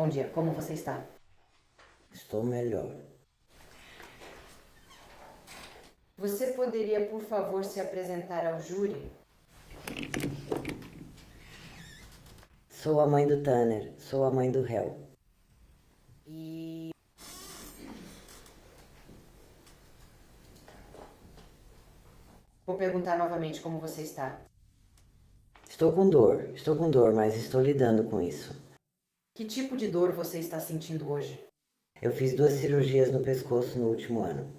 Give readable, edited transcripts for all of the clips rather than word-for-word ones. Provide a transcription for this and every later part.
Bom dia, como você está? Estou melhor. Você poderia, por favor, se apresentar ao júri? Sou a mãe do Tanner. Sou a mãe do réu. E vou perguntar novamente como você está. Estou com dor, mas estou lidando com isso. Que tipo de dor você está sentindo hoje? Eu fiz 2 cirurgias no pescoço no último ano.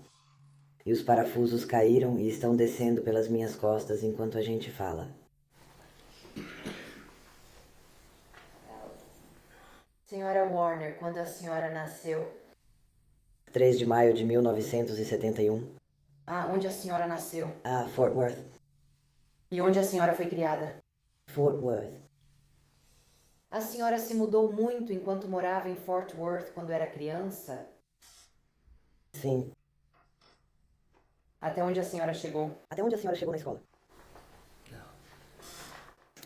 E os parafusos caíram e estão descendo pelas minhas costas enquanto a gente fala. Senhora Warner, quando a senhora nasceu? 3 de maio de 1971. Ah, onde a senhora nasceu? Fort Worth. E onde a senhora foi criada? Fort Worth. A senhora se mudou muito enquanto morava em Fort Worth quando era criança? Sim. Até onde a senhora chegou? Até onde a senhora chegou na escola?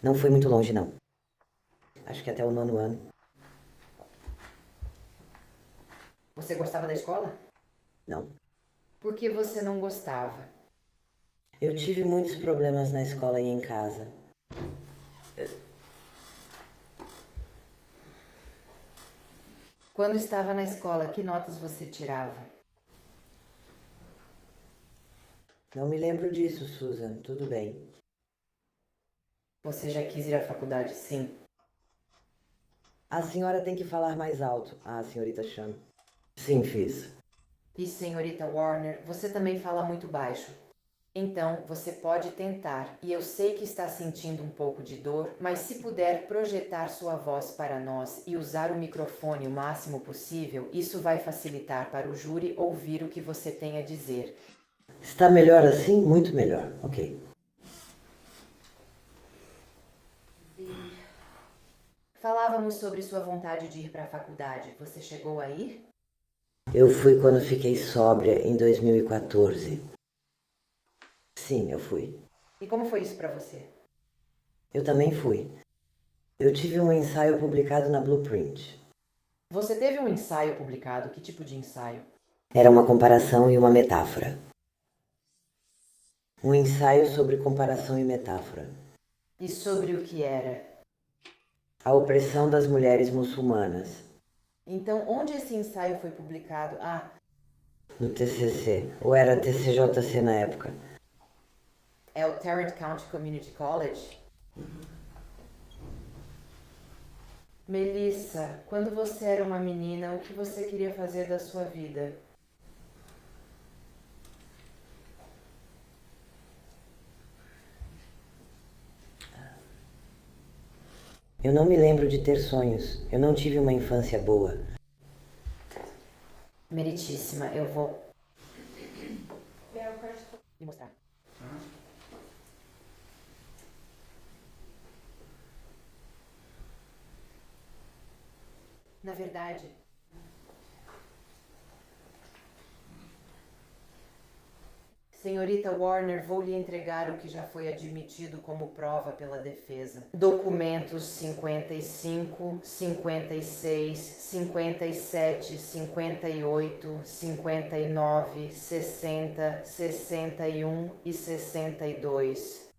Não foi muito longe, não. Acho que até o 9º ano. Você gostava da escola? Não. Por que você não gostava? Eu tive muitos problemas na escola e em casa. Quando estava na escola, que notas você tirava? Não me lembro disso, Susan. Tudo bem. Você já quis ir à faculdade, sim. A senhora tem que falar mais alto. Senhorita Chan. Sim, fiz. E senhorita Warner, você também fala muito baixo. Então, você pode tentar, e eu sei que está sentindo um pouco de dor, mas se puder projetar sua voz para nós e usar o microfone o máximo possível, isso vai facilitar para o júri ouvir o que você tem a dizer. Está melhor assim? Muito melhor. Ok. Falávamos sobre sua vontade de ir para a faculdade. Você chegou a ir? Eu fui quando fiquei sóbria em 2014. Sim, eu fui. E como foi isso para você? Eu também fui. Eu tive um ensaio publicado na Blueprint. Você teve um ensaio publicado? Que tipo de ensaio? Era uma comparação e uma metáfora. Um ensaio sobre comparação e metáfora. E sobre o que era? A opressão das mulheres muçulmanas. Então, onde esse ensaio foi publicado? No TCC. Ou era TCJC na época. É o Tarrant County Community College? Melissa, quando você era uma menina, o que você queria fazer da sua vida? Eu não me lembro de ter sonhos. Eu não tive uma infância boa. Meritíssima, eu vou lhe mostrar. Na verdade, senhorita Warner, vou lhe entregar o que já foi admitido como prova pela defesa. Documentos 55, 56, 57, 58, 59, 60, 61 e 62.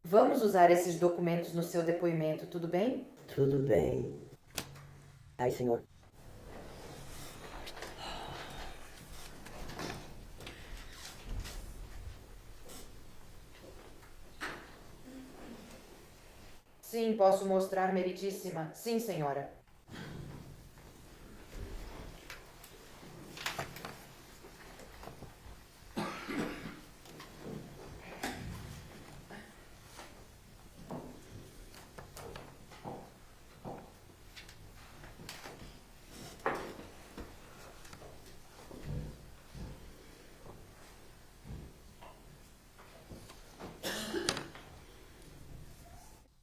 Vamos usar esses documentos no seu depoimento, tudo bem? Tudo bem. Ai, senhor. Sim, posso mostrar, meritíssima. Sim, senhora.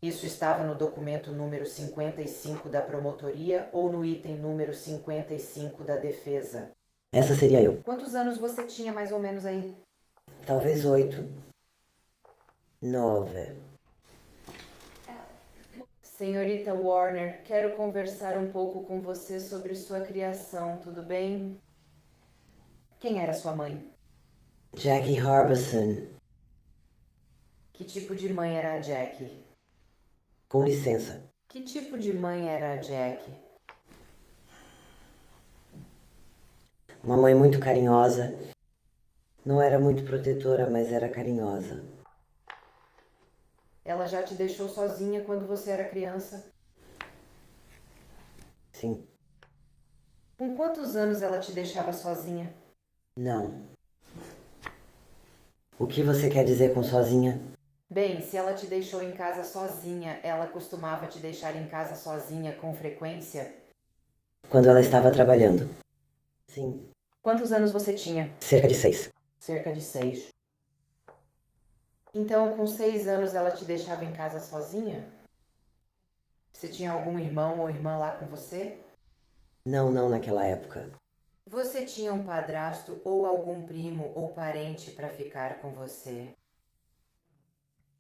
Isso estava no documento número 55 da promotoria ou no item número 55 da defesa? Essa seria eu. Quantos anos você tinha mais ou menos aí? Talvez 8. 9. Senhorita Warner, quero conversar um pouco com você sobre sua criação, tudo bem? Quem era sua mãe? Jackie Harbison. Que tipo de mãe era a Jackie? Com licença. Que tipo de mãe era a Jackie? Uma mãe muito carinhosa. Não era muito protetora, mas era carinhosa. Ela já te deixou sozinha quando você era criança? Sim. Com quantos anos ela te deixava sozinha? Não. O que você quer dizer com sozinha? Bem, se ela te deixou em casa sozinha, ela costumava te deixar em casa sozinha com frequência? Quando ela estava trabalhando. Sim. Quantos anos você tinha? Cerca de 6. Cerca de 6. Então, com 6 anos ela te deixava em casa sozinha? Você tinha algum irmão ou irmã lá com você? Não naquela época. Você tinha um padrasto ou algum primo ou parente para ficar com você?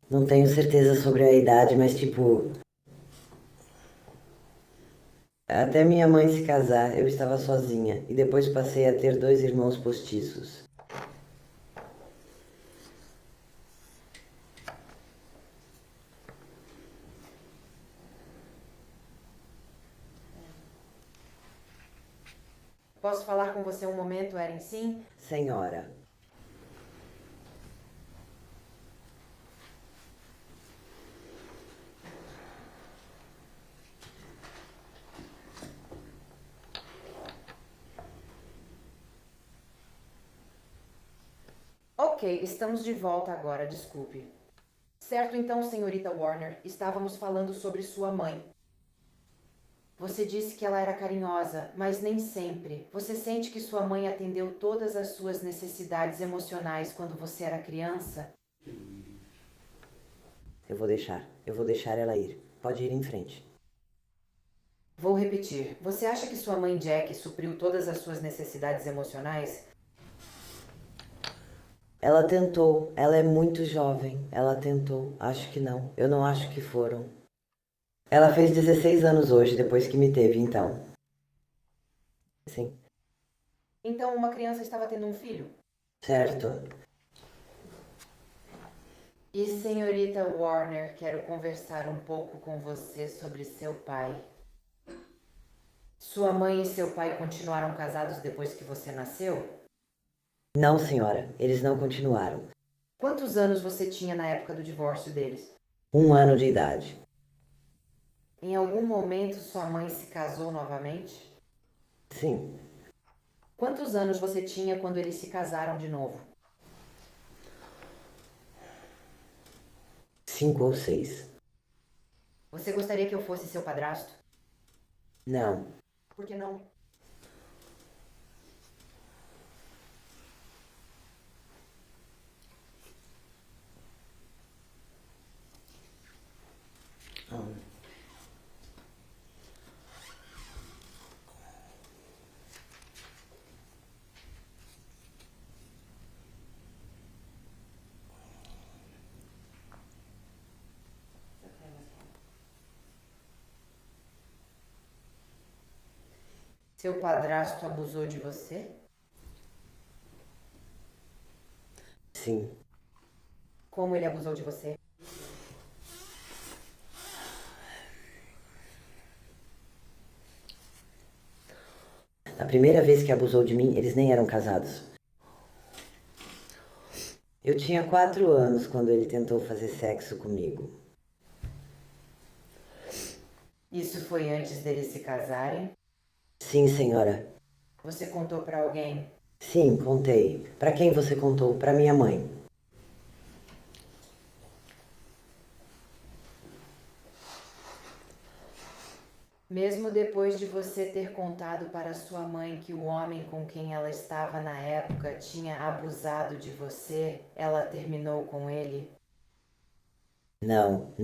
Não tenho certeza sobre a idade, mas tipo... Até minha mãe se casar, eu estava sozinha. E depois passei a ter 2 irmãos postiços. Posso falar com você um momento, Erin? Sim? Senhora. Ok, estamos de volta agora, desculpe. Certo então, senhorita Warner, estávamos falando sobre sua mãe. Você disse que ela era carinhosa, mas nem sempre. Você sente que sua mãe atendeu todas as suas necessidades emocionais quando você era criança? Eu vou deixar ela ir. Pode ir em frente. Vou repetir. Você acha que sua mãe Jack supriu todas as suas necessidades emocionais? Ela tentou. Ela é muito jovem. Ela tentou. Acho que não. Eu não acho que foram. Ela fez 16 anos hoje, depois que me teve, então. Sim. Então uma criança estava tendo um filho? Certo. E senhorita Warner, quero conversar um pouco com você sobre seu pai. Sua mãe e seu pai continuaram casados depois que você nasceu? Não, senhora. Eles não continuaram. Quantos anos você tinha na época do divórcio deles? 1 ano de idade. Em algum momento sua mãe se casou novamente? Sim. Quantos anos você tinha quando eles se casaram de novo? 5 ou 6. Você gostaria que eu fosse seu padrasto? Não. Por que não? Seu padrasto abusou de você? Sim. Como ele abusou de você? A primeira vez que abusou de mim, eles nem eram casados. Eu tinha 4 anos quando ele tentou fazer sexo comigo. Isso foi antes deles se casarem? Sim, senhora. Você contou pra alguém? Sim, contei. Para quem você contou? Para minha mãe. Mesmo depois de você ter contado para sua mãe que o homem com quem ela estava na época tinha abusado de você, ela terminou com ele? Não.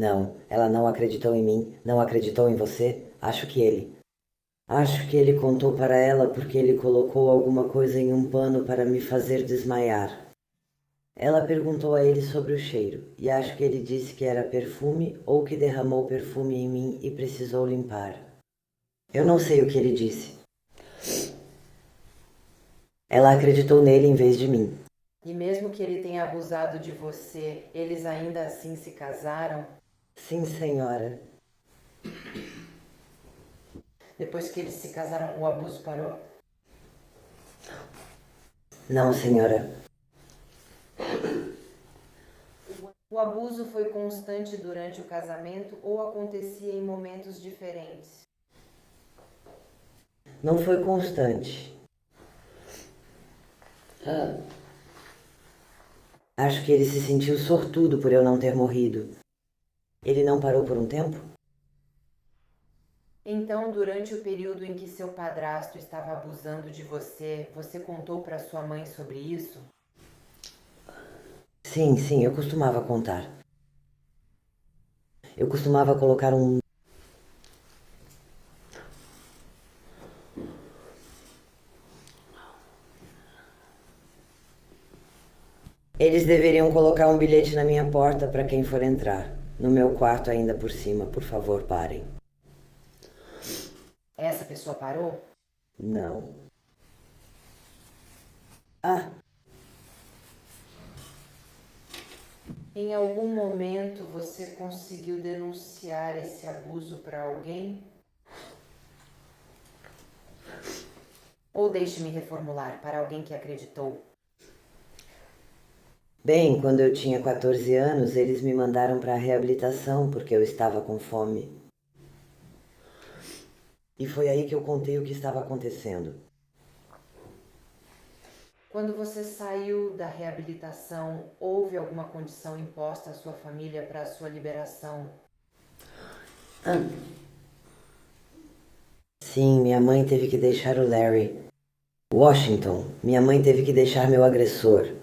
Ela não acreditou em mim. Não acreditou em você? Acho que ele contou para ela porque ele colocou alguma coisa em um pano para me fazer desmaiar. Ela perguntou a ele sobre o cheiro, e acho que ele disse que era perfume ou que derramou perfume em mim e precisou limpar. Eu não sei o que ele disse. Ela acreditou nele em vez de mim. E mesmo que ele tenha abusado de você, eles ainda assim se casaram? Sim, senhora. Depois que eles se casaram, o abuso parou? Não, senhora. O abuso foi constante durante o casamento ou acontecia em momentos diferentes? Não foi constante. Acho que ele se sentiu sortudo por eu não ter morrido. Ele não parou por um tempo? Então, durante o período em que seu padrasto estava abusando de você, você contou para sua mãe sobre isso? Sim, eu costumava contar. Eu costumava colocar um... Eles deveriam colocar um bilhete na minha porta para quem for entrar. No meu quarto ainda por cima, por favor, parem. Essa pessoa parou? Não. Ah, Em algum momento você conseguiu denunciar esse abuso para alguém? Ou deixe-me reformular, para alguém que acreditou? bem, quando eu tinha 14 anos, eles me mandaram para a reabilitação porque eu estava com fome. E foi aí que eu contei o que estava acontecendo. Quando você saiu da reabilitação, houve alguma condição imposta à sua família para a sua liberação? Sim, minha mãe teve que deixar o Larry. Washington, minha mãe teve que deixar meu agressor.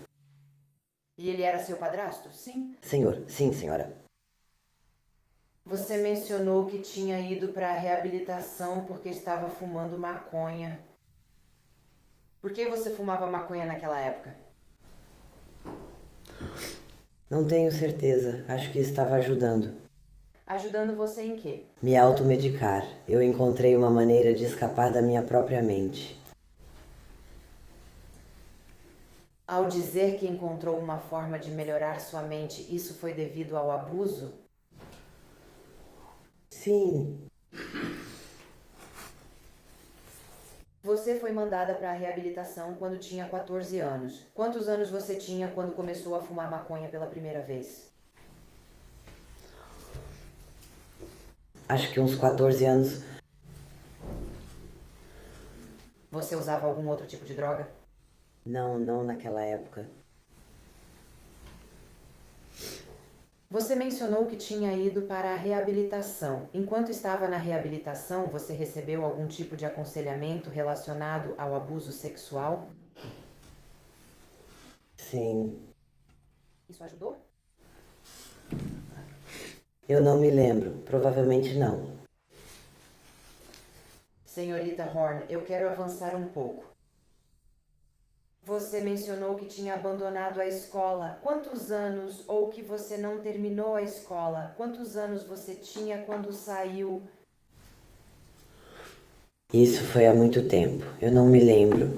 E ele era seu padrasto? Sim. Senhor, sim, senhora. Você mencionou que tinha ido para a reabilitação porque estava fumando maconha. Por que você fumava maconha naquela época? Não tenho certeza. Acho que estava ajudando. Ajudando você em quê? Me automedicar. Eu encontrei uma maneira de escapar da minha própria mente. Ao dizer que encontrou uma forma de melhorar sua mente, isso foi devido ao abuso? Sim, Você foi mandada para a reabilitação quando tinha 14 anos. Quantos anos você tinha quando começou a fumar maconha pela primeira vez? acho que uns 14 anos. Você usava algum outro tipo de droga? Não naquela época. Você mencionou que tinha ido para a reabilitação. Enquanto estava na reabilitação, você recebeu algum tipo de aconselhamento relacionado ao abuso sexual? Sim, Isso ajudou? eu não me lembro. Provavelmente não. Senhorita Horn, eu quero avançar um pouco. Você mencionou que tinha abandonado a escola. Quantos anos, ou que você não terminou a escola? Quantos anos você tinha quando saiu? Isso foi há muito tempo. Eu não me lembro.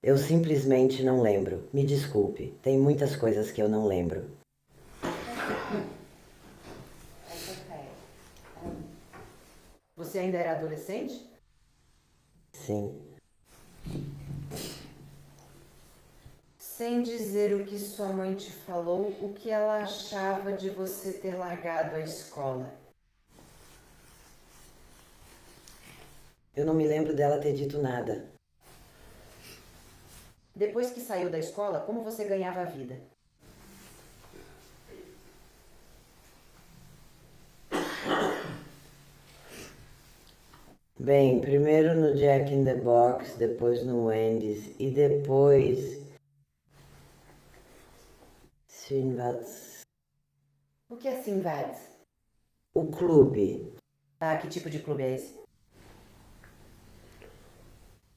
Eu simplesmente não lembro. Me desculpe. Tem muitas coisas que eu não lembro. Você ainda era adolescente? Sim. Sem dizer o que sua mãe te falou, o que ela achava de você ter largado a escola? Eu não me lembro dela ter dito nada. Depois que saiu da escola, como você ganhava a vida? Bem, primeiro no Jack in the Box, depois no Wendy's e depois... Sinbad's... O que é Sinbad? O clube. Ah, que tipo de clube é esse?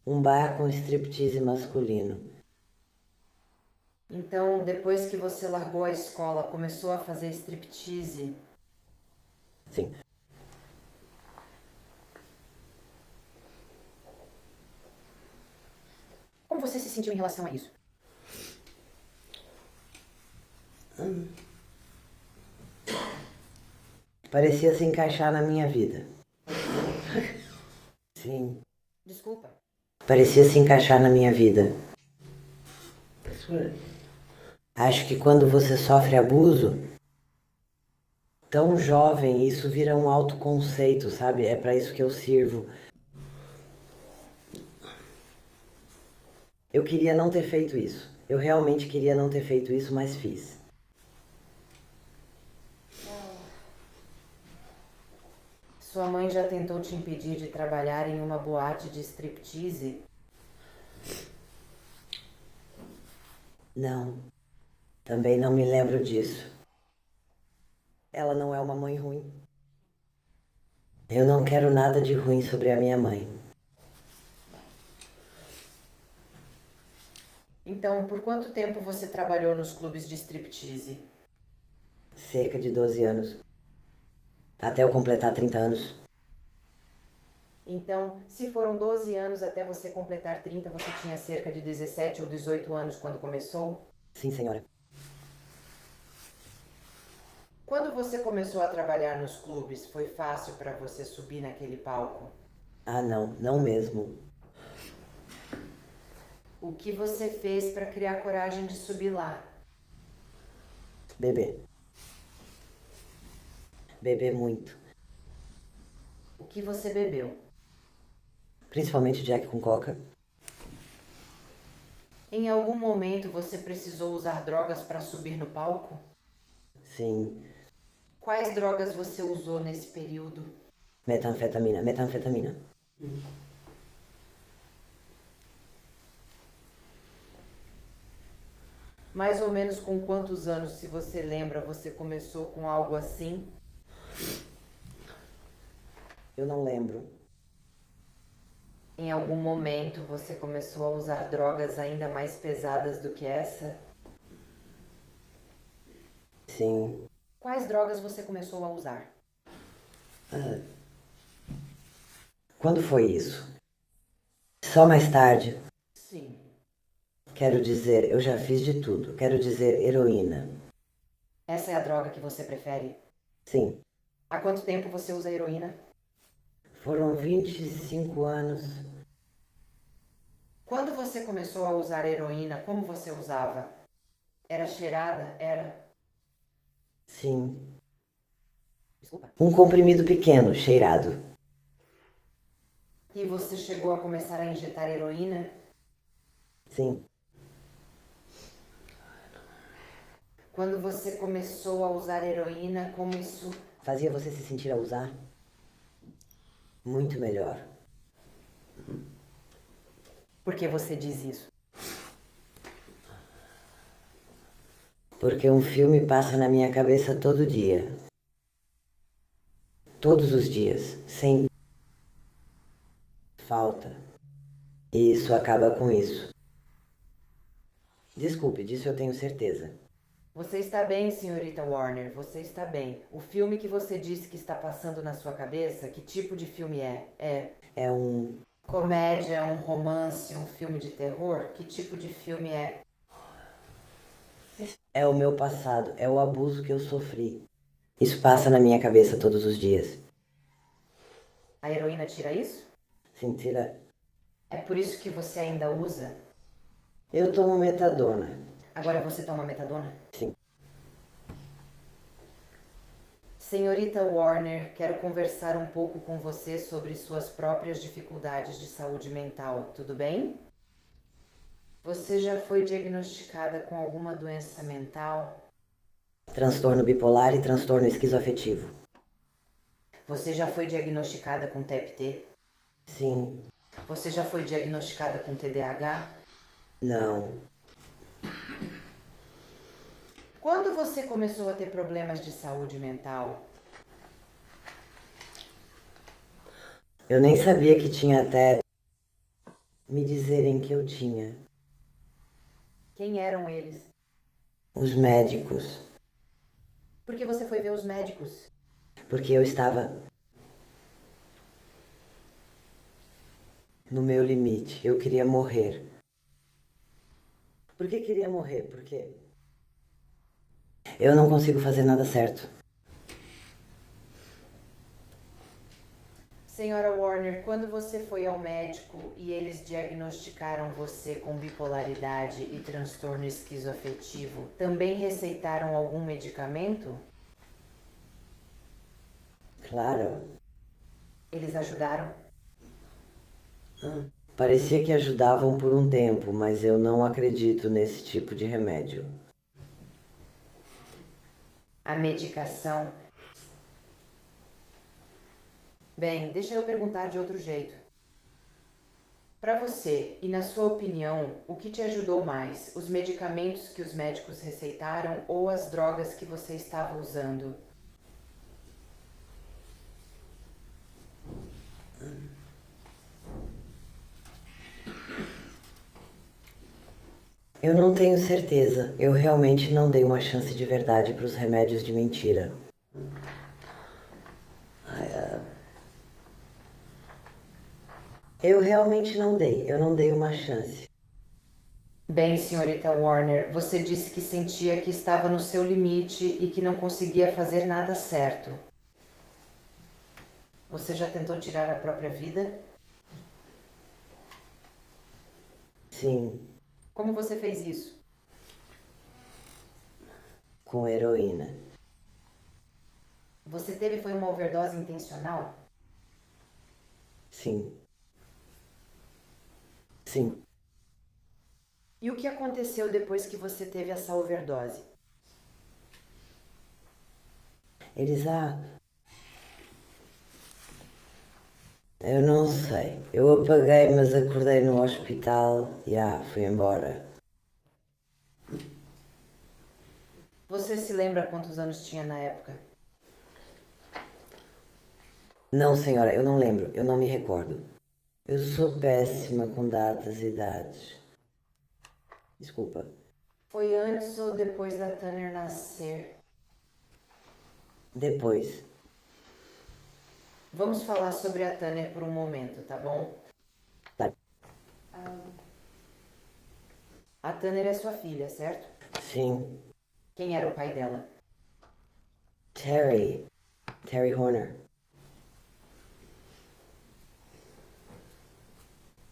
Um bar com striptease masculino. Então, depois que você largou a escola, começou a fazer striptease? Sim. Como você se sentiu em relação a isso? Parecia se encaixar na minha vida. Sim. Desculpa. Parecia se encaixar na minha vida. Acho que quando você sofre abuso, tão jovem, isso vira um autoconceito, sabe? É para isso que eu sirvo. Eu queria não ter feito isso. Eu realmente queria não ter feito isso, mas fiz. Sua mãe já tentou te impedir de trabalhar em uma boate de striptease? Não, também não me lembro disso. Ela não é uma mãe ruim. Eu não quero nada de ruim sobre a minha mãe. Então, por quanto tempo você trabalhou nos clubes de striptease? Cerca de 12 anos. Até eu completar 30 anos. Então, se foram 12 anos até você completar 30, você tinha cerca de 17 ou 18 anos quando começou? Sim, senhora. Quando você começou a trabalhar nos clubes, foi fácil para você subir naquele palco? Ah, não, não mesmo. O que você fez para criar coragem de subir lá? Beber. Beber muito. O que você bebeu? Principalmente Jack com coca. Em algum momento você precisou usar drogas para subir no palco? Sim. Quais drogas você usou nesse período? Metanfetamina. Metanfetamina. Mais ou menos com quantos anos, se você lembra, você começou com algo assim? Eu não lembro. Em algum momento você começou a usar drogas ainda mais pesadas do que essa? Sim. Quais drogas você começou a usar? Quando foi isso? Só mais tarde. Sim. Quero dizer, eu já fiz de tudo. Quero dizer, heroína. Essa é a droga que você prefere? Sim. Há quanto tempo você usa heroína? Foram 25 anos. Quando você começou a usar heroína, como você usava? Era cheirada? Era? Sim. Desculpa. Um comprimido pequeno, cheirado. E você chegou a começar a injetar heroína? Sim. Quando você começou a usar heroína, como isso... Fazia você se sentir a usar? Muito melhor. Por que você diz isso? Porque um filme passa na minha cabeça todo dia. Todos os dias, sem falta. E isso acaba com isso. Desculpe, disso eu tenho certeza. Você está bem, senhorita Warner, você está bem. O filme que você disse que está passando na sua cabeça, que tipo de filme é? É um... Comédia, um romance, um filme de terror? Que tipo de filme é? É o meu passado, é o abuso que eu sofri. Isso passa na minha cabeça todos os dias. A heroína tira isso? Sim, tira... É por isso que você ainda usa? Eu tomo metadona. Agora você toma metadona? Sim. Senhorita Warner, quero conversar um pouco com você sobre suas próprias dificuldades de saúde mental, tudo bem? Você já foi diagnosticada com alguma doença mental? Transtorno bipolar e transtorno esquizoafetivo. Você já foi diagnosticada com TEPT? Sim. Você já foi diagnosticada com TDAH? Não. Quando você começou a ter problemas de saúde mental? Eu nem sabia que tinha até me dizerem que eu tinha. Quem eram eles? Os médicos. Por que você foi ver os médicos? Porque eu estava no meu limite. Eu queria morrer. Por que queria morrer? Porque eu não consigo fazer nada certo. Senhora Warner, quando você foi ao médico e eles diagnosticaram você com bipolaridade e transtorno esquizoafetivo, também receitaram algum medicamento? Claro. Eles ajudaram? Parecia que ajudavam por um tempo, mas eu não acredito nesse tipo de remédio. A medicação. Bem, deixa eu perguntar de outro jeito. Para você, e na sua opinião, o que te ajudou mais? Os medicamentos que os médicos receitaram ou as drogas que você estava usando? Eu não tenho certeza. Eu realmente não dei uma chance de verdade para os remédios de mentira. Eu realmente não dei. Eu não dei uma chance. Bem, senhorita Warner, você disse que sentia que estava no seu limite e que não conseguia fazer nada certo. Você já tentou tirar a própria vida? Sim, Como você fez isso? com heroína. Você teve foi uma overdose intencional? Sim. Sim. E o que aconteceu depois que você teve essa overdose? Elisa, eu não sei. Eu apaguei, mas acordei no hospital e fui embora. Você se lembra quantos anos tinha na época? Não, senhora, eu não lembro. Eu não me recordo. Eu sou péssima com datas e idades. Desculpa. Foi antes ou depois da Tanner nascer? Depois. Vamos falar sobre a Tanner por um momento, tá bom? Tá. A Tanner é sua filha, certo? Sim. Quem era o pai dela? Terry. Terry Horner.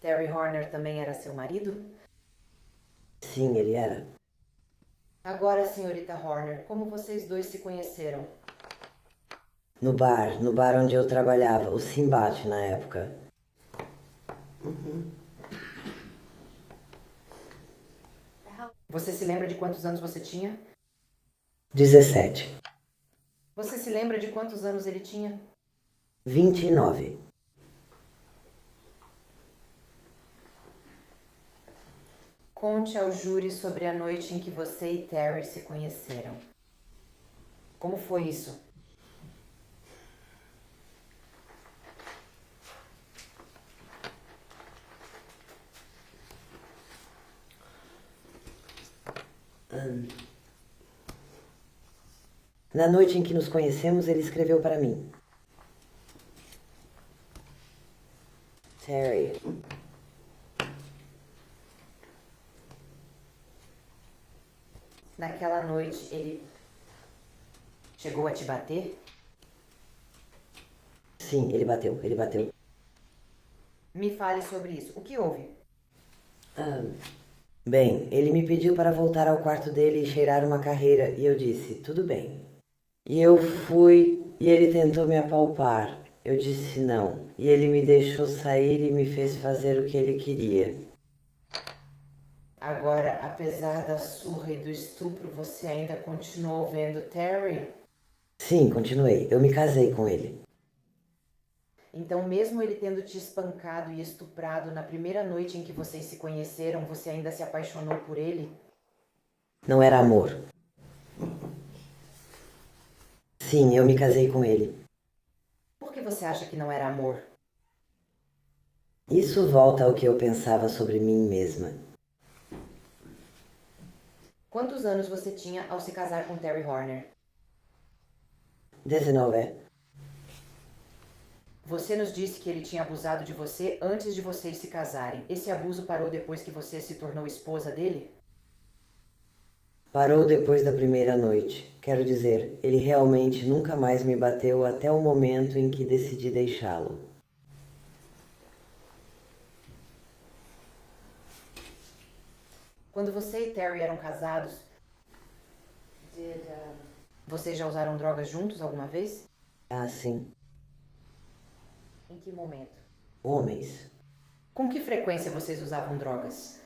Terry Horner também era seu marido? Sim, ele era. Agora, senhorita Horner, como vocês dois se conheceram? No bar onde eu trabalhava, o Simbate na época. Você se lembra de quantos anos você tinha? 17. Você se lembra de quantos anos ele tinha? 29. Conte ao júri sobre a noite em que você e Terry se conheceram. Como foi isso? Na noite em que nos conhecemos, ele escreveu para mim. Terry, Naquela noite ele chegou a te bater? sim, ele bateu, ele bateu. Me fale sobre isso. O que houve? Bem, ele me pediu para voltar ao quarto dele e cheirar uma carreira, e eu disse, tudo bem. E eu fui, e ele tentou me apalpar. Eu disse não, e ele me deixou sair e me fez fazer o que ele queria. Agora, apesar da surra e do estupro, você ainda continuou vendo Terry? Sim, continuei. Eu me casei com ele. Então, mesmo ele tendo te espancado e estuprado na primeira noite em que vocês se conheceram, você ainda se apaixonou por ele? Não era amor. Sim, eu me casei com ele. Por que você acha que não era amor? Isso volta ao que eu pensava sobre mim mesma. Quantos anos você tinha ao se casar com Terry Horner? 19. Você nos disse que ele tinha abusado de você antes de vocês se casarem. Esse abuso parou depois que você se tornou esposa dele? Parou depois da primeira noite. Quero dizer, ele realmente nunca mais me bateu até o momento em que decidi deixá-lo. Quando você e Terry eram casados, vocês já usaram drogas juntos alguma vez? Ah, sim. Em que momento? Homens. Com que frequência vocês usavam drogas?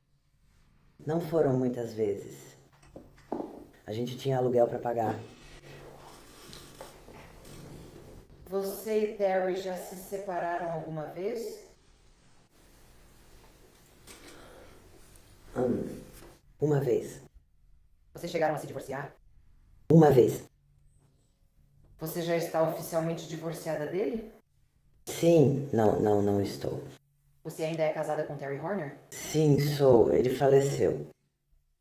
Não foram muitas vezes. A gente tinha aluguel para pagar. Você e Terry já se separaram alguma vez? Uma vez. Vocês chegaram a se divorciar? Uma vez. Você já está oficialmente divorciada dele? Sim. Não estou. Você ainda é casada com Terry Horner? Sim, sou. Ele faleceu.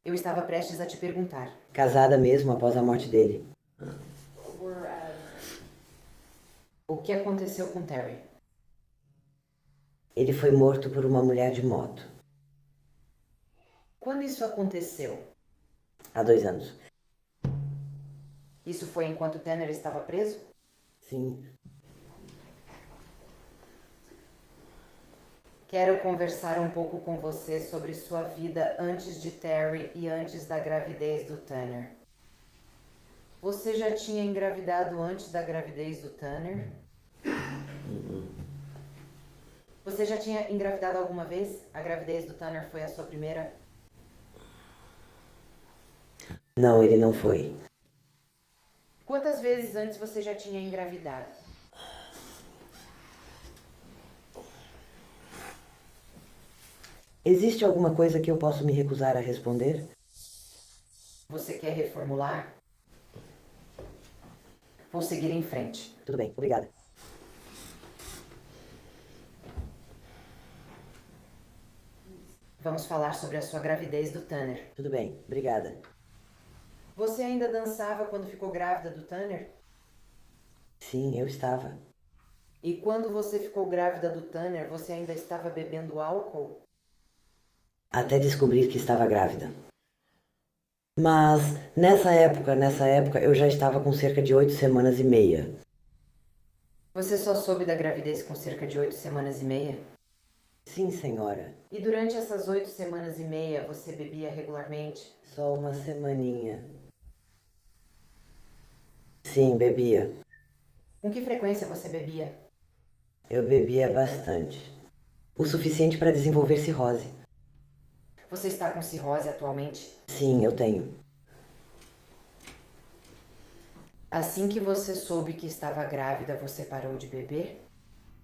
Eu estava prestes a te perguntar. Casada mesmo após a morte dele. O que aconteceu com Terry? Ele foi morto por uma mulher de moto. Quando isso aconteceu? Há 2 anos. Isso foi enquanto Tanner estava preso? Sim. Quero conversar um pouco com você sobre sua vida antes de Terry e antes da gravidez do Tanner. Você já tinha engravidado antes da gravidez do Tanner? Você já tinha engravidado alguma vez? A gravidez do Tanner foi a sua primeira? Não, ele não foi. Quantas vezes antes você já tinha engravidado? Existe alguma coisa que eu posso me recusar a responder? Você quer reformular? Vou seguir em frente. Tudo bem, obrigada. Vamos falar sobre a sua gravidez do Tanner. Tudo bem, obrigada. Você ainda dançava quando ficou grávida do Tanner? Sim, eu estava. E quando você ficou grávida do Tanner, você ainda estava bebendo álcool? Até descobrir que estava grávida. Mas nessa época, eu já estava com cerca de 8 semanas e meia. Você só soube da gravidez com cerca de 8 semanas e meia? Sim, senhora. E durante essas 8 semanas e meia, você bebia regularmente? Só uma semaninha. Sim, bebia. Com que frequência você bebia? Eu bebia bastante. O suficiente para desenvolver cirrose. Você está com cirrose atualmente? Sim, eu tenho. Assim que você soube que estava grávida, você parou de beber?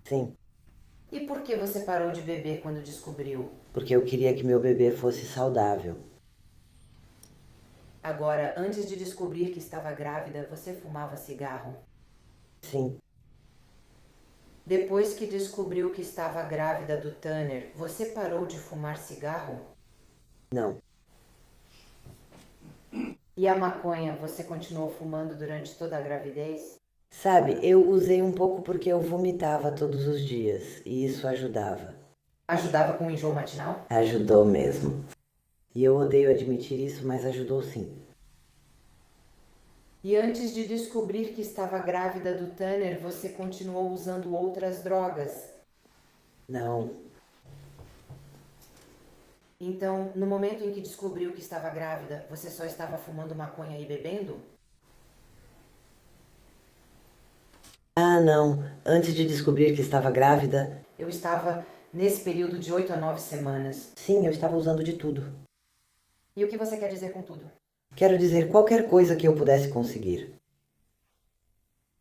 Sim, E por que você parou de beber quando descobriu? porque eu queria que meu bebê fosse saudável. Agora, antes de descobrir que estava grávida, você fumava cigarro? Sim, Depois que descobriu que estava grávida do Tanner, você parou de fumar cigarro? não. E a maconha, você continuou fumando durante toda a gravidez? Sabe, eu usei um pouco porque eu vomitava todos os dias e isso ajudava. Ajudava com o enjoo matinal? Ajudou mesmo. E eu odeio admitir isso, mas ajudou sim. E antes de descobrir que estava grávida do Tanner, você continuou usando outras drogas? Não, Então, no momento em que descobriu que estava grávida, você só estava fumando maconha e bebendo? ah não, antes de descobrir que estava grávida, Eu estava nesse período de 8 a 9 semanas. sim, eu estava usando de tudo. E o que você quer dizer com tudo? Quero dizer qualquer coisa que eu pudesse conseguir.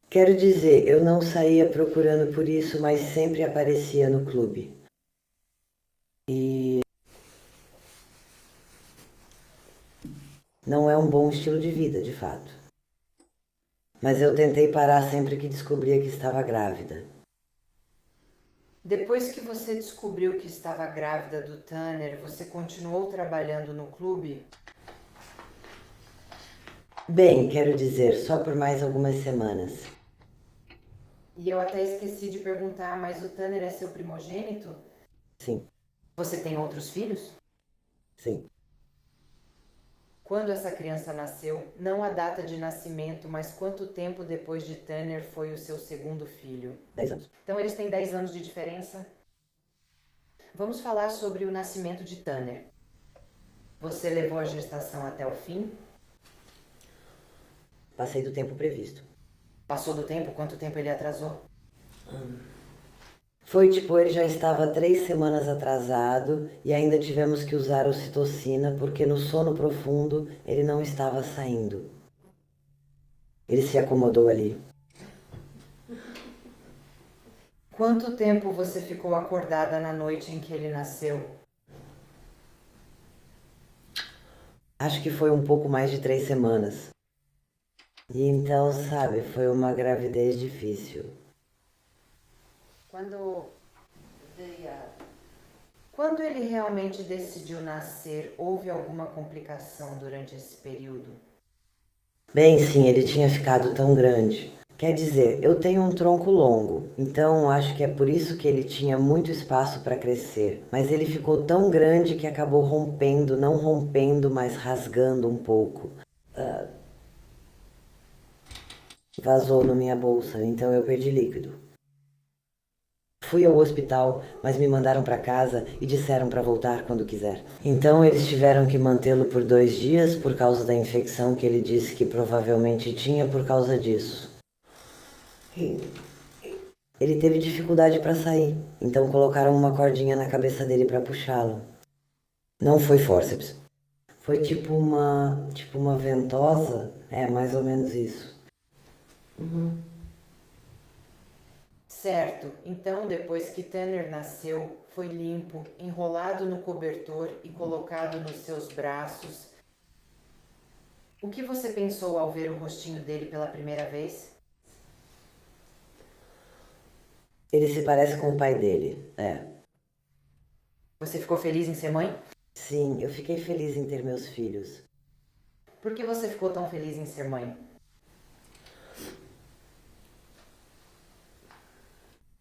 Quero dizer, eu não saía procurando por isso, mas sempre aparecia no clube. E não é um bom estilo de vida, de fato. Mas eu tentei parar sempre que descobria que estava grávida. Depois que você descobriu que estava grávida do Tanner, você continuou trabalhando no clube? Bem, quero dizer, só por mais algumas semanas. E eu até esqueci de perguntar, mas o Tanner é seu primogênito? Sim, Você tem outros filhos? sim, Quando essa criança nasceu, não a data de nascimento, mas quanto tempo depois de Tanner foi o seu segundo filho? 10 anos. Então eles têm 10 anos de diferença? Vamos falar sobre o nascimento de Tanner. Você levou a gestação até o fim? Passei do tempo previsto. Passou do tempo? Quanto tempo ele atrasou? Foi tipo, ele já estava 3 semanas atrasado e ainda tivemos que usar ocitocina porque no sono profundo ele não estava saindo. Ele se acomodou ali. Quanto tempo você ficou acordada na noite em que ele nasceu? Acho que foi um pouco mais de 3 semanas. E então, sabe, foi uma gravidez difícil. Quando ele realmente decidiu nascer, houve alguma complicação durante esse período? Bem, sim, ele tinha ficado tão grande. Quer dizer, eu tenho um tronco longo, então acho que é por isso que ele tinha muito espaço para crescer. Mas ele ficou tão grande que acabou rompendo, não rompendo, mas rasgando um pouco. Vazou na minha bolsa, então eu perdi líquido. Fui ao hospital, mas me mandaram para casa e disseram para voltar quando quiser. Então eles tiveram que mantê-lo por 2 dias por causa da infecção que ele disse que provavelmente tinha por causa disso. Ele teve dificuldade para sair, então colocaram uma cordinha na cabeça dele para puxá-lo. Não foi fórceps. Foi tipo uma ventosa, mais ou menos isso. Certo, então depois que Tanner nasceu, foi limpo, enrolado no cobertor e colocado nos seus braços. O que você pensou ao ver o rostinho dele pela primeira vez? Ele se parece com o pai dele, Você ficou feliz em ser mãe? Sim, eu fiquei feliz em ter meus filhos. Por que você ficou tão feliz em ser mãe?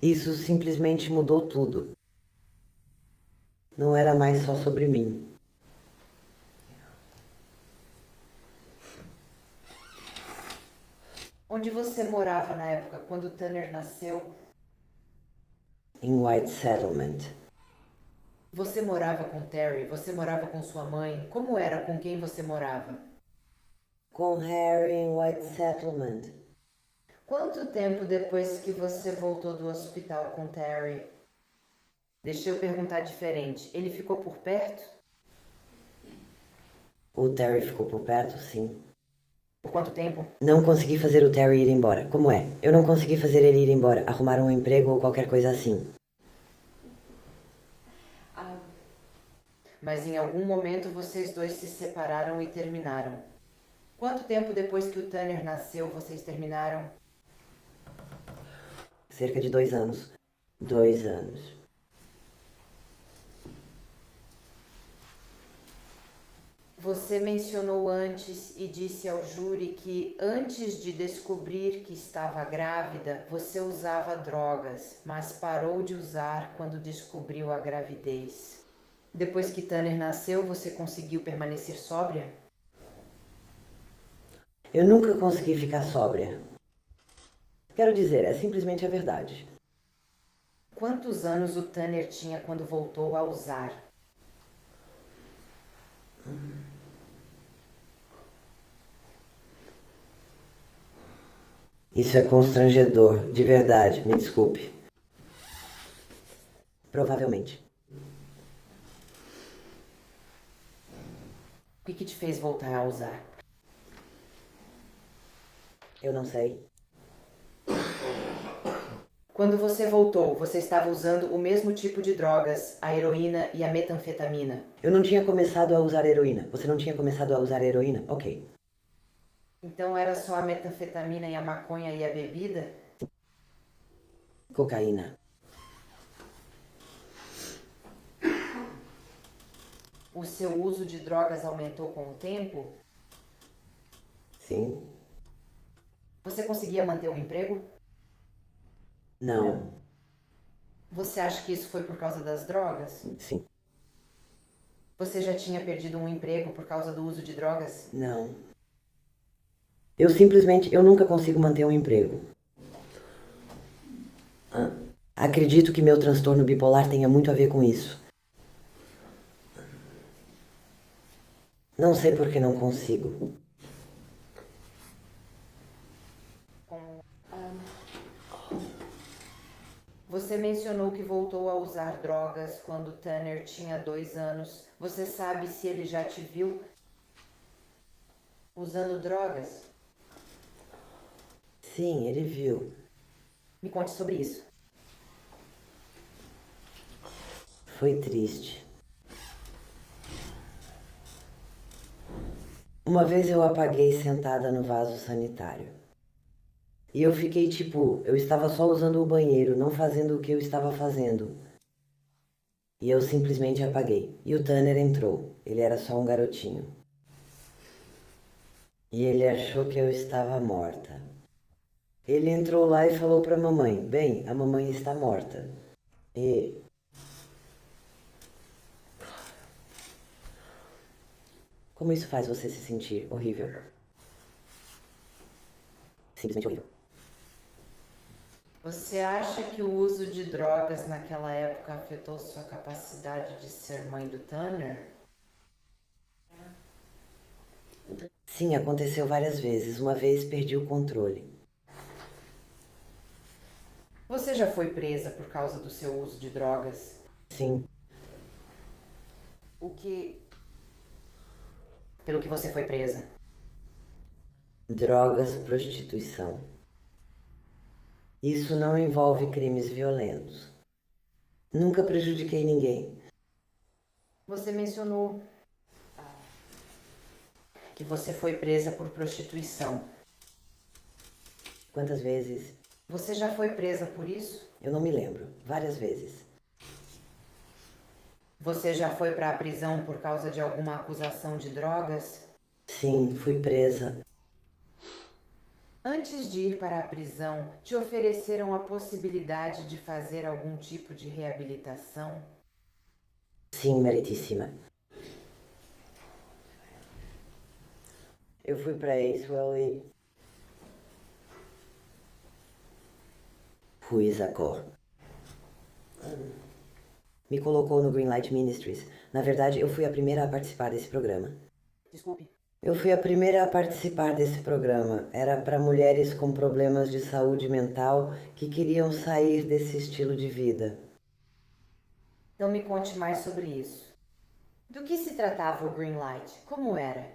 Isso simplesmente mudou tudo. Não era mais só sobre mim. Onde você morava na época quando Tanner nasceu? Em White Settlement. Você morava com Terry? Você morava com sua mãe? Como era com quem você morava? Com Harry em White Settlement. Quanto tempo depois que você voltou do hospital com Terry? Deixa eu perguntar diferente. Ele ficou por perto? O Terry ficou por perto, sim. Por quanto tempo? Não consegui fazer o Terry ir embora. Como é? Eu não consegui fazer ele ir embora, arrumar um emprego ou qualquer coisa assim. Mas em algum momento vocês dois se separaram e terminaram. Quanto tempo depois que o Tanner nasceu vocês terminaram? Cerca de 2 anos. 2 anos. Você mencionou antes e disse ao júri que antes de descobrir que estava grávida, você usava drogas, mas parou de usar quando descobriu a gravidez. Depois que Tanner nasceu, você conseguiu permanecer sóbria? Eu nunca consegui ficar sóbria. Quero dizer, é simplesmente a verdade. Quantos anos o Tanner tinha quando voltou a usar? Isso é constrangedor, de verdade, me desculpe. Provavelmente. O que te fez voltar a usar? Eu não sei. Quando você voltou, você estava usando o mesmo tipo de drogas, a heroína e a metanfetamina. Eu não tinha começado a usar heroína. Você não tinha começado a usar heroína? Ok. Então era só a metanfetamina e a maconha e a bebida? Cocaína. O seu uso de drogas aumentou com o tempo? Sim. Você conseguia manter um emprego? Não. Você acha que isso foi por causa das drogas? Sim. Você já tinha perdido um emprego por causa do uso de drogas? Não. Eu nunca consigo manter um emprego. Acredito que meu transtorno bipolar tenha muito a ver com isso. Não sei por que não consigo. Você mencionou que voltou a usar drogas quando Tanner tinha 2 anos. Você sabe se ele já te viu usando drogas? Sim, ele viu. Me conte sobre isso. Foi triste. Uma vez eu apaguei sentada no vaso sanitário. E eu fiquei tipo, eu estava só usando o banheiro, não fazendo o que eu estava fazendo. E eu simplesmente apaguei. E o Tanner entrou. Ele era só um garotinho. E ele achou que eu estava morta. Ele entrou lá e falou para a mamãe: Bem, a mamãe está morta. E como isso faz você se sentir horrível? Simplesmente horrível. Você acha que o uso de drogas naquela época afetou sua capacidade de ser mãe do Tanner? Sim, aconteceu várias vezes. Uma vez perdi o controle. Você já foi presa por causa do seu uso de drogas? Sim, O que... Pelo que você foi presa? drogas, prostituição. Isso não envolve crimes violentos. Nunca prejudiquei ninguém. Você mencionou que você foi presa por prostituição. Quantas vezes? Você já foi presa por isso? Eu não me lembro. Várias vezes. Você já foi para a prisão por causa de alguma acusação de drogas? Sim, fui presa. Antes de ir para a prisão, te ofereceram a possibilidade de fazer algum tipo de reabilitação? Sim, meritíssima. Eu fui para Acewell e fui Isacor. Me colocou no Greenlight Ministries. Na verdade, eu fui a primeira a participar desse programa. Desculpe. Eu fui a primeira a participar desse programa. Era para mulheres com problemas de saúde mental que queriam sair desse estilo de vida. Então me conte mais sobre isso. Do que se tratava o Greenlight? Como era?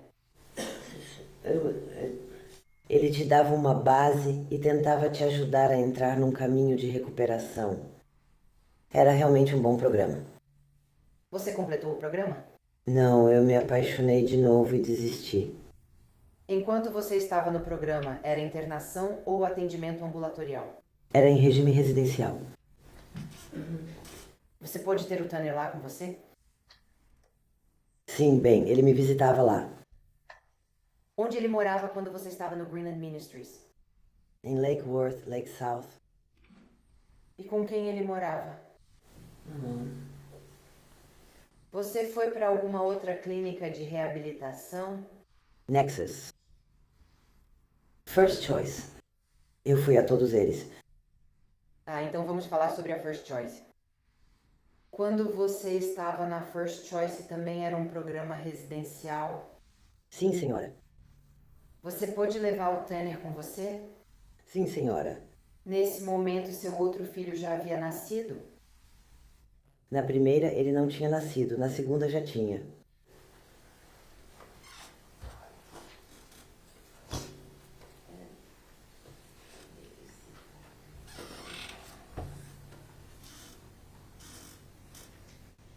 Ele te dava uma base e tentava te ajudar a entrar num caminho de recuperação. Era realmente um bom programa. Você completou o programa? Não, eu me apaixonei de novo e desisti. Enquanto você estava no programa, era internação ou atendimento ambulatorial? Era em regime residencial. Você pôde ter o Tanner lá com você? Sim, bem, ele me visitava lá, Onde ele morava quando você estava no Greenland Ministries? em Lake Worth, Lake South. E com quem ele morava? Você foi para alguma outra clínica de reabilitação? Nexus. First Choice. Eu fui a todos eles. Ah, então vamos falar sobre a First Choice. Quando você estava na First Choice também era um programa residencial? Sim, senhora. Você pôde levar o Tanner com você? Sim, senhora. Nesse momento, seu outro filho já havia nascido? Na primeira, ele não tinha nascido. Na segunda, já tinha.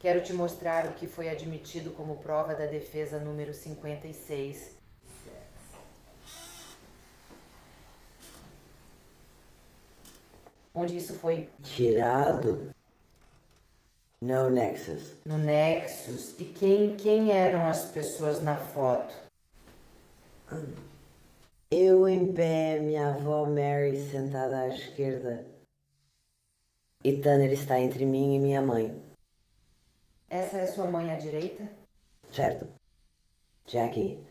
Quero te mostrar o que foi admitido como prova da defesa número 56. Onde isso foi? Tirado? No Nexus. No Nexus. E quem eram as pessoas na foto? Eu em pé, minha avó Mary sentada à esquerda. E Tanner está entre mim e minha mãe. Essa é sua mãe à direita? Certo. Jackie.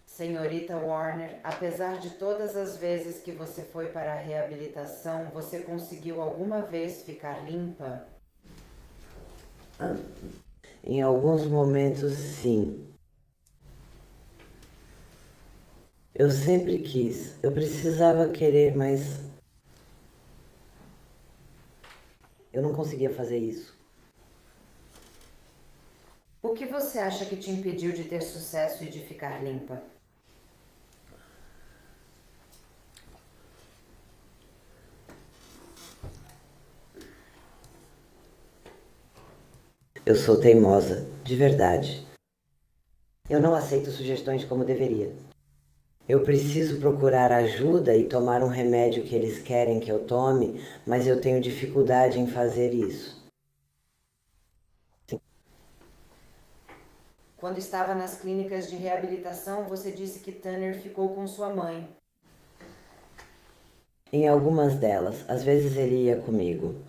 Senhorita Warner, apesar de todas as vezes que você foi para a reabilitação, você conseguiu alguma vez ficar limpa? Em alguns momentos, sim. Eu sempre quis. Eu precisava querer, mas eu não conseguia fazer isso. O que você acha que te impediu de ter sucesso e de ficar limpa? Eu sou teimosa, de verdade. Eu não aceito sugestões como deveria. Eu preciso procurar ajuda e tomar um remédio que eles querem que eu tome, mas eu tenho dificuldade em fazer isso. Quando estava nas clínicas de reabilitação, você disse que Tanner ficou com sua mãe. Em algumas delas, às vezes ele ia comigo.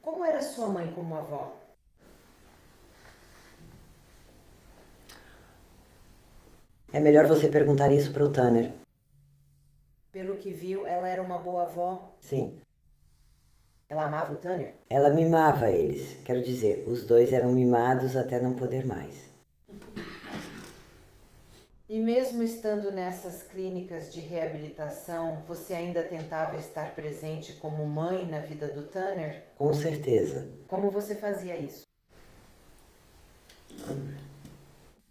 Como era sua mãe como avó? É melhor você perguntar isso para o Tanner. Pelo que viu, ela era uma boa avó. Sim. Ela amava o Tanner? Ela mimava eles. Quero dizer, os dois eram mimados até não poder mais. E mesmo estando nessas clínicas de reabilitação, você ainda tentava estar presente como mãe na vida do Tanner? Com certeza. Como você fazia isso?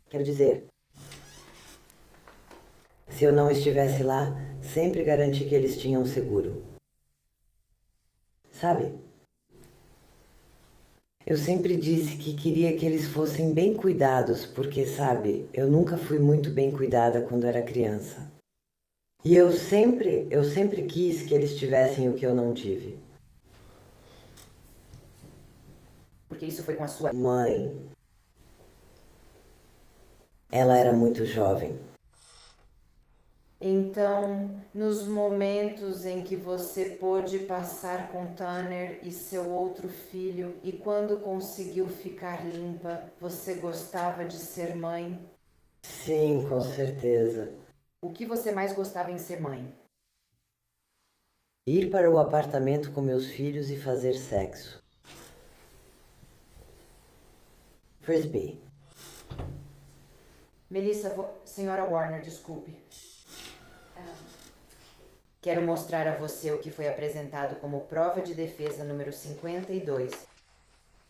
Quero dizer, se eu não estivesse lá, sempre garanti que eles tinham seguro. Sabe? Eu sempre disse que queria que eles fossem bem cuidados, porque, sabe, eu nunca fui muito bem cuidada quando era criança. E eu sempre quis que eles tivessem o que eu não tive. Porque isso foi com a sua Mãe, ela era muito jovem. Então, nos momentos em que você pôde passar com Tanner e seu outro filho, e quando conseguiu ficar limpa, você gostava de ser mãe? Sim, com certeza. O que você mais gostava em ser mãe? Ir para o apartamento com meus filhos e fazer sexo. Frisbee. Melissa, senhora Warner, desculpe. Quero mostrar a você o que foi apresentado como prova de defesa número 52.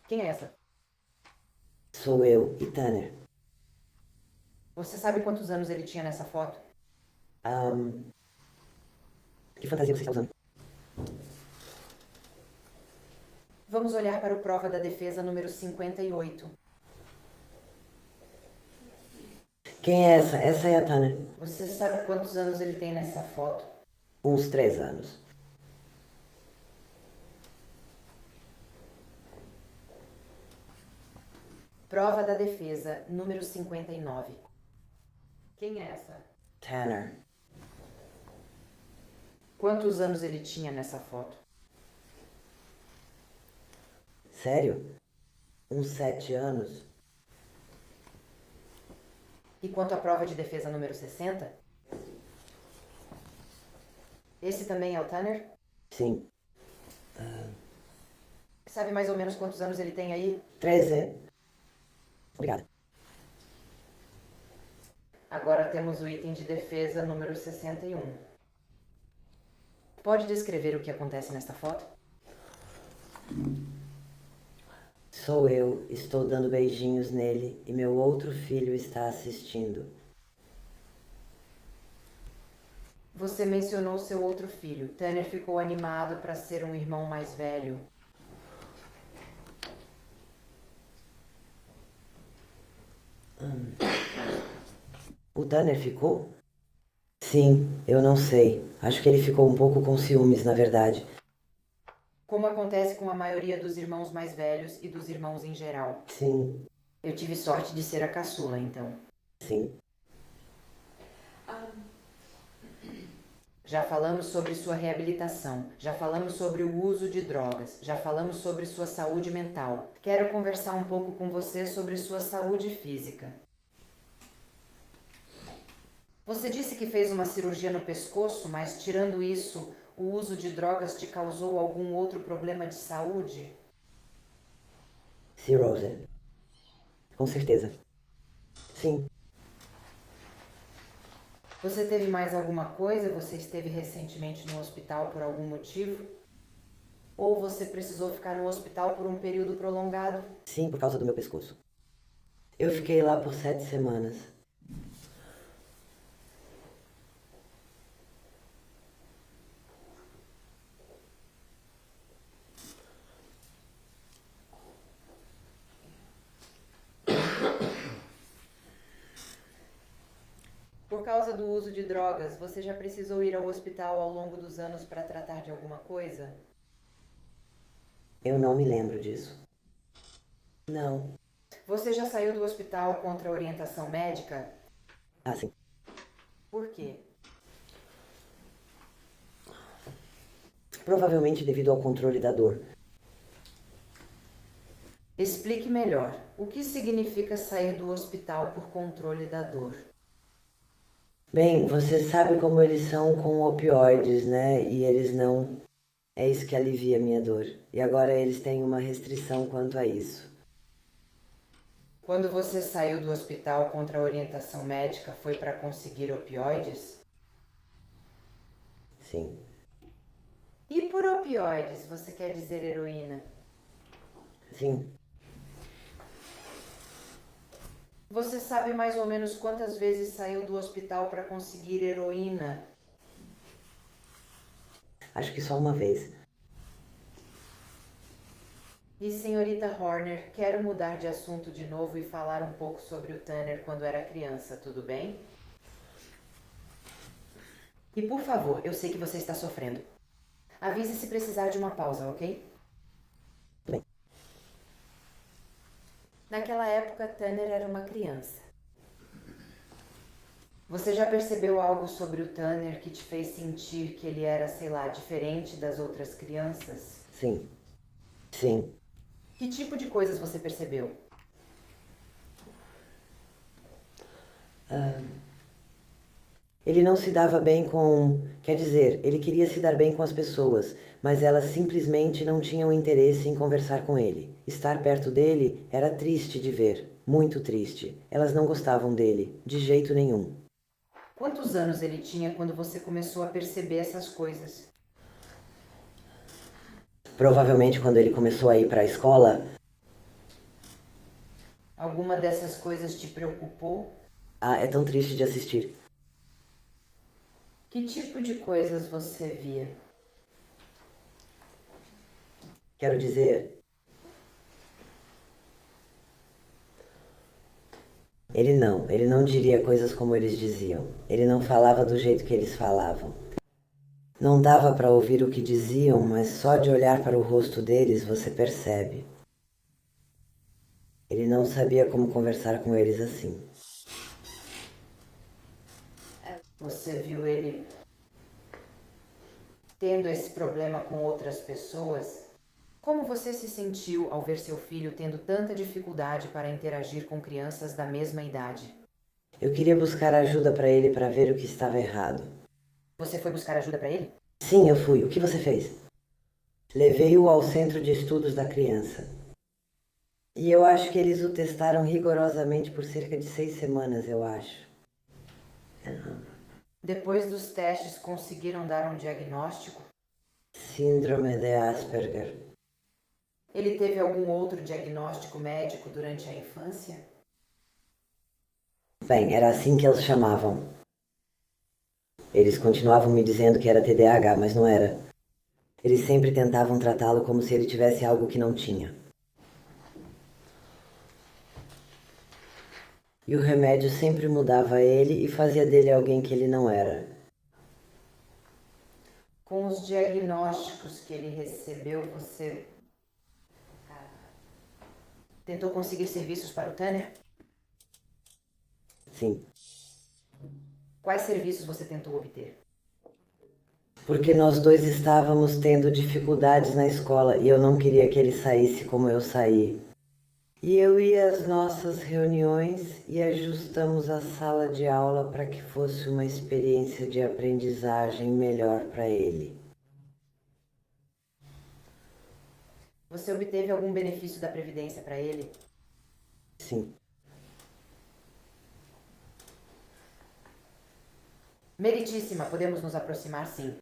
Quem é essa? Sou eu e Tanner. Você sabe quantos anos ele tinha nessa foto? Que fantasia você está usando? Vamos olhar para o prova da defesa número 58. Quem é essa? Essa é a Tanner. Você sabe quantos anos ele tem nessa foto? Uns 3 anos. Prova da defesa, número 59. Quem é essa? Tanner. Quantos anos ele tinha nessa foto? Sério? Uns 7 anos? E quanto à prova de defesa número 60? Esse também é o Tanner? Sim. Sabe mais ou menos quantos anos ele tem aí? 13. Obrigada. Agora temos o item de defesa número 61. Pode descrever o que acontece nesta foto? Sou eu, estou dando beijinhos nele e meu outro filho está assistindo. Você mencionou seu outro filho. Tanner ficou animado para ser um irmão mais velho. O Tanner ficou? Sim, eu não sei. Acho que ele ficou um pouco com ciúmes, na verdade. como acontece com a maioria dos irmãos mais velhos e dos irmãos em geral. Sim, Eu tive sorte de ser a caçula, então. sim. Já falamos sobre sua reabilitação, já falamos sobre o uso de drogas, já falamos sobre sua saúde mental. Quero conversar um pouco com você sobre sua saúde física. Você disse que fez uma cirurgia no pescoço, mas tirando isso, o uso de drogas te causou algum outro problema de saúde? Cirrose. Com certeza. Sim. Você teve mais alguma coisa? Você esteve recentemente no hospital por algum motivo? Ou você precisou ficar no hospital por um período prolongado? Sim, por causa do meu pescoço. Eu fiquei lá por 7 semanas. Por causa do uso de drogas, você já precisou ir ao hospital ao longo dos anos para tratar de alguma coisa? Eu não me lembro disso. Não. Você já saiu do hospital contra orientação médica? Ah, sim. Por quê? Provavelmente devido ao controle da dor. Explique melhor. O que significa sair do hospital por controle da dor? Bem, você sabe como eles são com opioides, né? E eles não. É isso que alivia a minha dor. E agora eles têm uma restrição quanto a isso. Quando você saiu do hospital contra a orientação médica, foi para conseguir opioides? Sim. E por opioides, você quer dizer heroína? Sim. Você sabe mais ou menos quantas vezes saiu do hospital para conseguir heroína? Acho que só uma vez. E senhorita Horner, quero mudar de assunto de novo e falar um pouco sobre o Tanner quando era criança, tudo bem? E por favor, eu sei que você está sofrendo. Avise se precisar de uma pausa, ok? Bem. Naquela época, Tanner era uma criança. Você já percebeu algo sobre o Tanner que te fez sentir que ele era, sei lá, diferente das outras crianças? Sim. Sim. Que tipo de coisas você percebeu? Ele não se dava bem com. Quer dizer, ele queria se dar bem com as pessoas, mas elas simplesmente não tinham interesse em conversar com ele. Estar perto dele era triste de ver, muito triste. Elas não gostavam dele, de jeito nenhum. Quantos anos ele tinha quando você começou a perceber essas coisas? Provavelmente quando ele começou a ir para a escola, Alguma dessas coisas te preocupou? ah, é tão triste de assistir. Que tipo de coisas você via? Quero dizer, ele não diria coisas como eles diziam. Ele não falava do jeito que eles falavam. Não dava para ouvir o que diziam, mas só de olhar para o rosto deles você percebe. Ele não sabia como conversar com eles assim. Você viu ele tendo esse problema com outras pessoas? Como você se sentiu ao ver seu filho tendo tanta dificuldade para interagir com crianças da mesma idade? Eu queria buscar ajuda para ele para ver o que estava errado. Você foi buscar ajuda para ele? Sim, eu fui. O que você fez? Levei-o ao centro de estudos da criança. E eu acho que eles o testaram rigorosamente por cerca de 6 semanas, eu acho. Depois dos testes, conseguiram dar um diagnóstico? Síndrome de Asperger. Ele teve algum outro diagnóstico médico durante a infância? Bem, era assim que eles chamavam. Eles continuavam me dizendo que era TDAH, mas não era. Eles sempre tentavam tratá-lo como se ele tivesse algo que não tinha. E o remédio sempre mudava ele e fazia dele alguém que ele não era. Com os diagnósticos que ele recebeu, você tentou conseguir serviços para o Tanner? Sim. Quais serviços você tentou obter? Porque nós dois estávamos tendo dificuldades na escola e eu não queria que ele saísse como eu saí. E eu ia às nossas reuniões e ajustamos a sala de aula para que fosse uma experiência de aprendizagem melhor para ele. Você obteve algum benefício da Previdência para ele? Sim. Meritíssima, podemos nos aproximar sim.